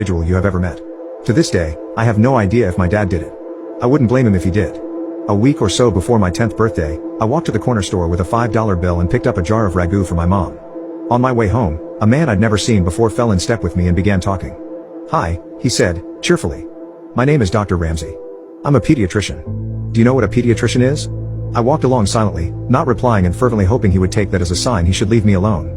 individual you have ever met. To this day, I have no idea if my dad did it. I wouldn't blame him if he did. A week or so before my 10th birthday, I walked to the corner store with a $5 bill and picked up a jar of ragu for my mom. On my way home, a man I'd never seen before fell in step with me and began talking. "Hi," he said, cheerfully. "My name is Dr. Ramsey. I'm a pediatrician. Do you know what a pediatrician is?" I walked along silently, not replying and fervently hoping he would take that as a sign he should leave me alone.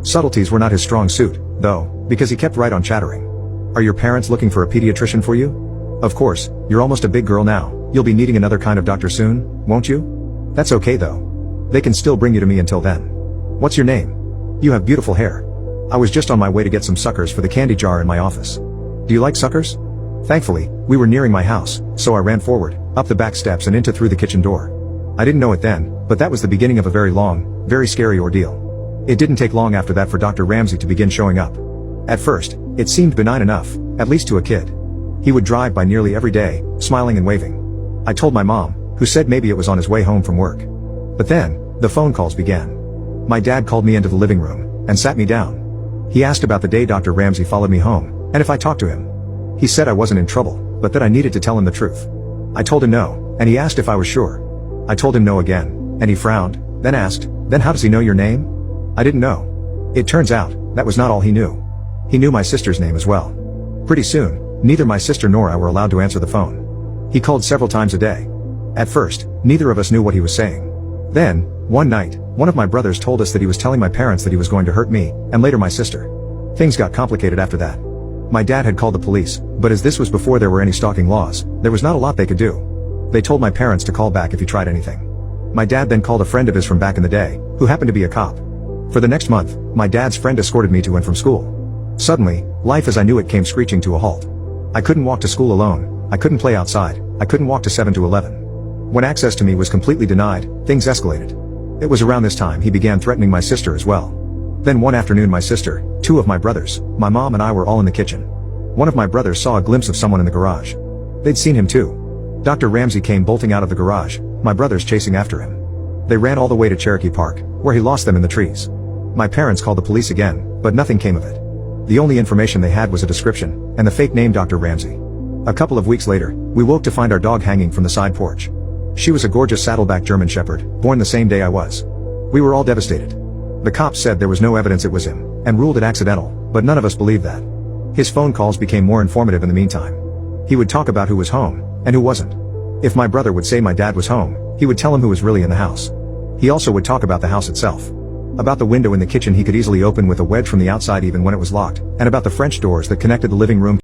Subtleties were not his strong suit, though, because he kept right on chattering. "Are your parents looking for a pediatrician for you? Of course, you're almost a big girl now, you'll be needing another kind of doctor soon, won't you? That's okay though. They can still bring you to me until then. What's your name? You have beautiful hair. I was just on my way to get some suckers for the candy jar in my office. Do you like suckers?" Thankfully, we were nearing my house, so I ran forward, up the back steps and into through the kitchen door. I didn't know it then, but that was the beginning of a very long, very scary ordeal. It didn't take long after that for Dr. Ramsey to begin showing up. At first, it seemed benign enough, at least to a kid. He would drive by nearly every day, smiling and waving. I told my mom, who said maybe it was on his way home from work. But then, the phone calls began. My dad called me into the living room, and sat me down. He asked about the day Dr. Ramsey followed me home, and if I talked to him. He said I wasn't in trouble, but that I needed to tell him the truth. I told him no, and he asked if I was sure. I told him no again, and he frowned, then asked, "Then how does he know your name?" I didn't know. It turns out, that was not all he knew. He knew my sister's name as well. Pretty soon, neither my sister nor I were allowed to answer the phone. He called several times a day. At first, neither of us knew what he was saying. Then, one night, one of my brothers told us that he was telling my parents that he was going to hurt me, and later my sister. Things got complicated after that. My dad had called the police, but as this was before there were any stalking laws, there was not a lot they could do. They told my parents to call back if he tried anything. My dad then called a friend of his from back in the day, who happened to be a cop. For the next month, my dad's friend escorted me to and from school. Suddenly, life as I knew it came screeching to a halt. I couldn't walk to school alone, I couldn't play outside, I couldn't walk to 7 to 11. When access to me was completely denied, things escalated. It was around this time he began threatening my sister as well. Then one afternoon my sister, 2 of my brothers, my mom and I were all in the kitchen. One of my brothers saw a glimpse of someone in the garage. They'd seen him too. Dr. Ramsey came bolting out of the garage, my brothers chasing after him. They ran all the way to Cherokee Park, where he lost them in the trees. My parents called the police again, but nothing came of it. The only information they had was a description, and the fake name Dr. Ramsey. A couple of weeks later, we woke to find our dog hanging from the side porch. She was a gorgeous saddleback German Shepherd, born the same day I was. We were all devastated. The cops said there was no evidence it was him, and ruled it accidental, but none of us believed that. His phone calls became more informative in the meantime. He would talk about who was home, and who wasn't. If my brother would say my dad was home, he would tell him who was really in the house. He also would talk about the house itself. About the window in the kitchen he could easily open with a wedge from the outside even when it was locked, and about the French doors that connected the living room